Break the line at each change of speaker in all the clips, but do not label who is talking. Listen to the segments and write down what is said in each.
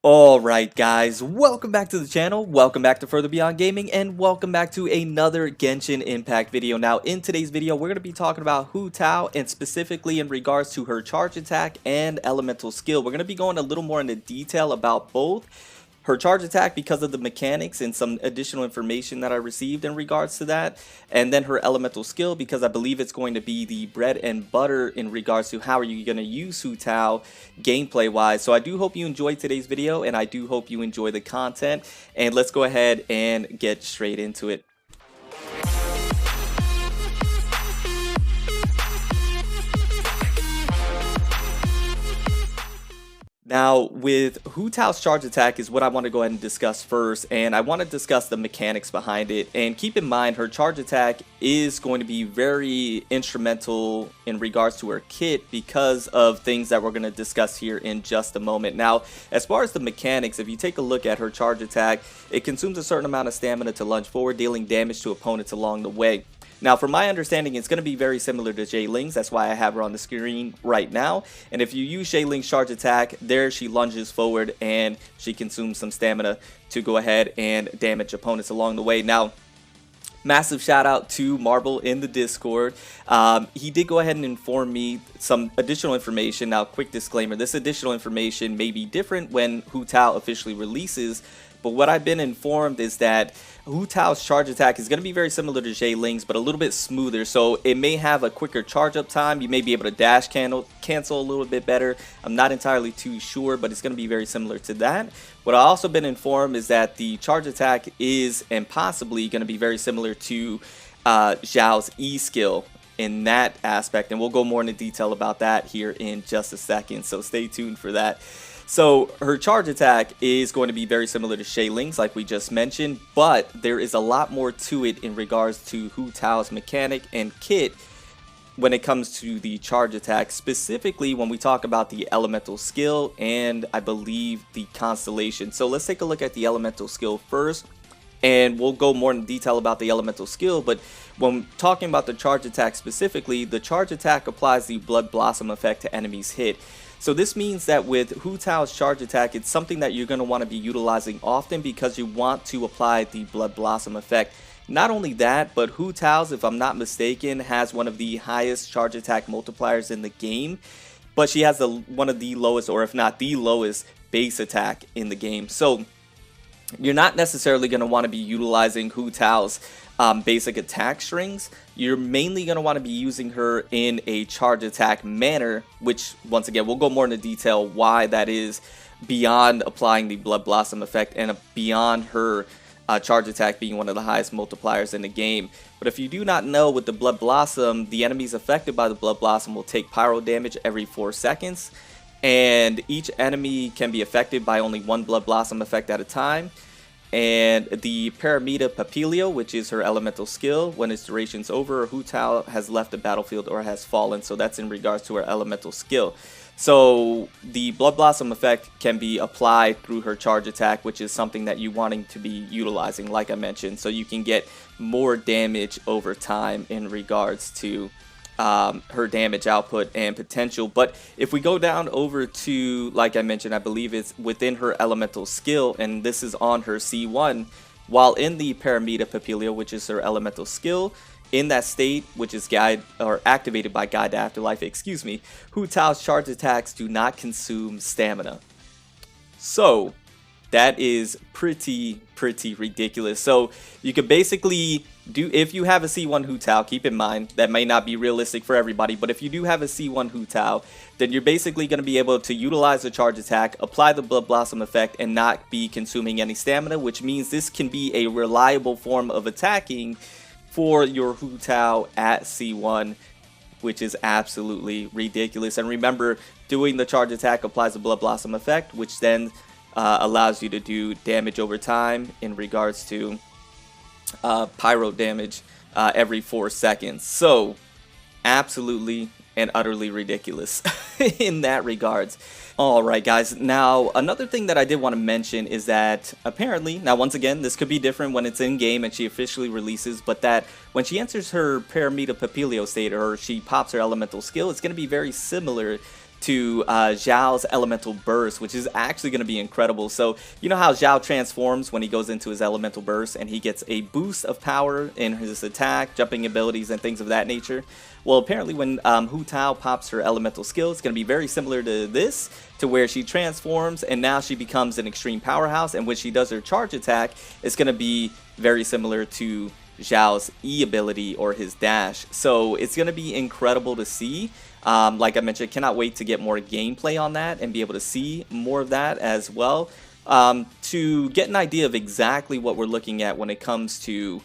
Alright guys, welcome back to the channel, welcome back to Further Beyond Gaming, and welcome back to another Genshin Impact video. Now in today's video, we're going to be talking about Hu Tao, and specifically in regards to her charge attack and elemental skill. We're going to be going a little more into detail about both. Her charge attack because of the mechanics and some additional information that I received in regards to that. And then her elemental skill because I believe it's going to be the bread and butter in regards to how are you going to use Hu Tao gameplay wise. So I do hope you enjoyed today's video and I do hope you enjoy the content. And let's go ahead and get straight into it. Now, with Hu Tao's charge attack is what I want to go ahead and discuss first, and I want to discuss the mechanics behind it. And keep in mind, her charge attack is going to be very instrumental in regards to her kit because of things that we're going to discuss here in just a moment. Now, as far as the mechanics, if you take a look at her charge attack, it consumes a certain amount of stamina to lunge forward, dealing damage to opponents along the way. Now, from my understanding, it's going to be very similar to Jay Ling's. That's why I have her on the screen right now. And if you use Jay Ling's charge attack, there she lunges forward and she consumes some stamina to go ahead and damage opponents along the way. Now, massive shout out to Marble in the Discord. He did go ahead and inform me some additional information. Now, quick disclaimer, this additional information may be different when Hu Tao officially releases. But what I've been informed is that Hu Tao's charge attack is going to be very similar to Jay Ling's, but a little bit smoother. So it may have a quicker charge up time. You may be able to dash cancel a little bit better. I'm not entirely too sure, but it's going to be very similar to that. What I've also been informed is that the charge attack is and possibly going to be very similar to Zhao's E skill in that aspect. And we'll go more into detail about that here in just a second. So stay tuned for that. So her charge attack is going to be very similar to Jay Ling's like we just mentioned, but there is a lot more to it in regards to Hu Tao's mechanic and kit when it comes to the charge attack, specifically when we talk about the elemental skill and I believe the constellation. So let's take a look at the elemental skill first, and we'll go more in detail about the elemental skill. But when talking about the charge attack specifically, the charge attack applies the Blood Blossom effect to enemies hit. So this means that with Hu Tao's charge attack, it's something that you're going to want to be utilizing often because you want to apply the Blood Blossom effect. Not only that, but Hu Tao's, if I'm not mistaken, has one of the highest charge attack multipliers in the game. But she has one of the lowest, or if not the lowest, base attack in the game. So you're not necessarily going to want to be utilizing Hu Tao's basic attack strings. You're mainly going to want to be using her in a charge attack manner, which once again we'll go more into detail why that is beyond applying the Blood Blossom effect and beyond her charge attack being one of the highest multipliers in the game. But if you do not know, with the Blood Blossom, the enemies affected by the Blood Blossom will take pyro damage every 4 seconds, and each enemy can be affected by only one Blood Blossom effect at a time. And the Paramita Papilio, which is her elemental skill, when its duration's over, Hu Tao has left the battlefield or has fallen. So that's in regards to her elemental skill. So the Blood Blossom effect can be applied through her charge attack, which is something that you wanting to be utilizing, like I mentioned, so you can get more damage over time in regards to her damage output and potential. But if we go down over to, like I mentioned, I believe it's within her elemental skill, and this is on her C1, while in the Paramita Papilio, which is her elemental skill, in that state, which is activated by Guide to Afterlife, excuse me, Hu Tao's charge attacks do not consume stamina. So that is pretty ridiculous. So you could basically do, if you have a C1 Hu Tao, keep in mind that may not be realistic for everybody, but if you do have a C1 Hu Tao, then you're basically going to be able to utilize the charge attack, apply the Blood Blossom effect, and not be consuming any stamina, which means this can be a reliable form of attacking for your Hu Tao at C1, which is absolutely ridiculous. And remember, doing the charge attack applies the Blood Blossom effect, which then allows you to do damage over time in regards to pyro damage every 4 seconds. So absolutely and utterly ridiculous in that regards. Alright guys, now another thing that I did want to mention is that apparently, now once again, this could be different when it's in game and she officially releases, but that when she enters her Paramita Papilio state, or she pops her elemental skill, it's going to be very similar to Zhao's elemental burst, which is actually going to be incredible. So you know how Zhao transforms when he goes into his elemental burst and he gets a boost of power in his attack, jumping abilities, and things of that nature? Well, apparently when Hu Tao pops her elemental skill, it's going to be very similar to this, to where she transforms and now she becomes an extreme powerhouse, and when she does her charge attack, it's going to be very similar to Zhao's E ability or his dash. So it's going to be incredible to see. Like I mentioned, cannot wait to get more gameplay on that and be able to see more of that as well, to get an idea of exactly what we're looking at when it comes to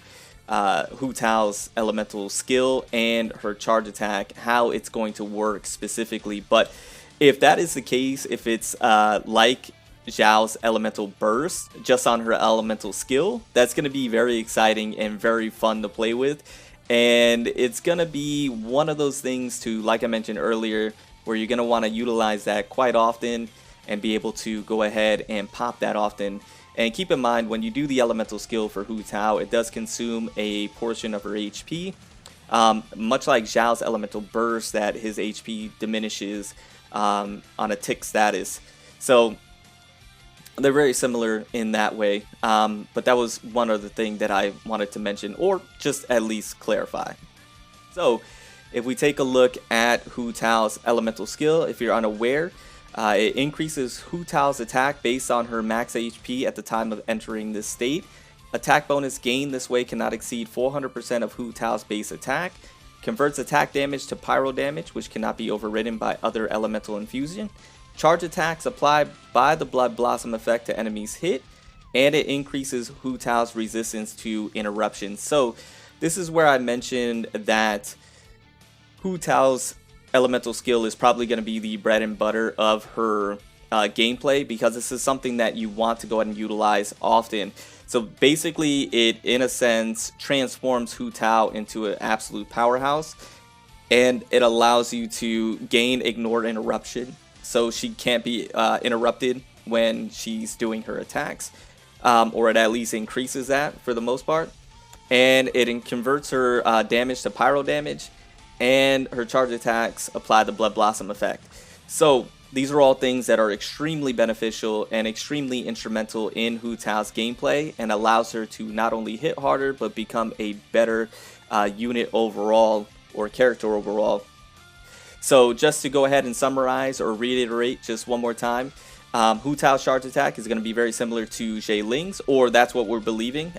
Hu Tao's elemental skill and her charge attack, how it's going to work specifically. But if that is the case, if it's like Zhao's elemental burst just on her elemental skill, that's going to be very exciting and very fun to play with. And it's going to be one of those things to, like I mentioned earlier, where you're going to want to utilize that quite often and be able to go ahead and pop that often. And keep in mind, when you do the elemental skill for Hu Tao, it does consume a portion of her HP. Much like Zhao's elemental burst, that his HP diminishes on a tick status. So they're very similar in that way, but that was one other thing that I wanted to mention, or just at least clarify. So if we take a look at Hu Tao's elemental skill, if you're unaware, it increases Hu Tao's attack based on her max HP at the time of entering this state. Attack bonus gained this way cannot exceed 400% of Hu Tao's base attack. Converts attack damage to pyro damage, which cannot be overridden by other elemental infusion. Charge attacks applied by the Blood Blossom effect to enemies hit, and it increases Hu Tao's resistance to interruptions. So this is where I mentioned that Hu Tao's elemental skill is probably going to be the bread and butter of her gameplay, because this is something that you want to go ahead and utilize often. So basically it, in a sense, transforms Hu Tao into an absolute powerhouse, and it allows you to gain ignore interruption. So she can't be interrupted when she's doing her attacks, or it at least increases that for the most part. And it converts her damage to pyro damage, and her charge attacks apply the Blood Blossom effect. So these are all things that are extremely beneficial and extremely instrumental in Hu Tao's gameplay, and allows her to not only hit harder, but become a better unit overall, or character overall. So just to go ahead and summarize or reiterate just one more time, Hu Tao's charge attack is going to be very similar to Zhe Ling's, or that's what we're believing.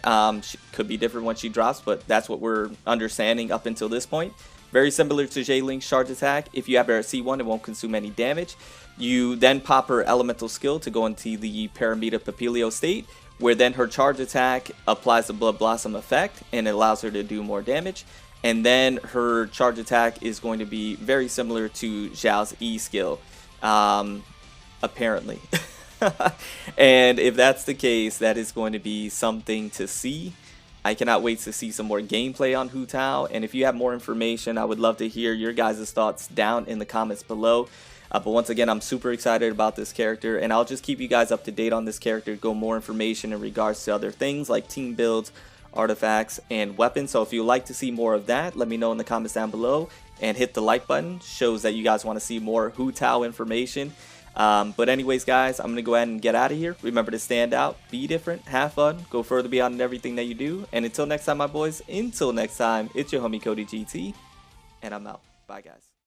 She could be different when she drops, but that's what we're understanding up until this point. Very similar to Zhe Ling's charge attack. If you have her at C1, it won't consume any damage. You then pop her elemental skill to go into the Paramita Papilio state, where then her charge attack applies the Blood Blossom effect, and it allows her to do more damage. And then her charge attack is going to be very similar to Zhao's E skill, apparently. And if that's the case, that is going to be something to see. I cannot wait to see some more gameplay on Hu Tao. And if you have more information, I would love to hear your guys' thoughts down in the comments below. But once again, I'm super excited about this character, and I'll just keep you guys up to date on this character, go more information in regards to other things like team builds, artifacts, and weapons. So if you'd like to see more of that, let me know in the comments down below, and hit the like button. Shows that you guys want to see more Hu Tao information. But anyways, guys, I'm gonna go ahead and get out of here. Remember to stand out, be different, have fun, go further beyond everything that you do. And until next time, my boys, until next time, it's your homie Cody GT, and I'm out. Bye, guys.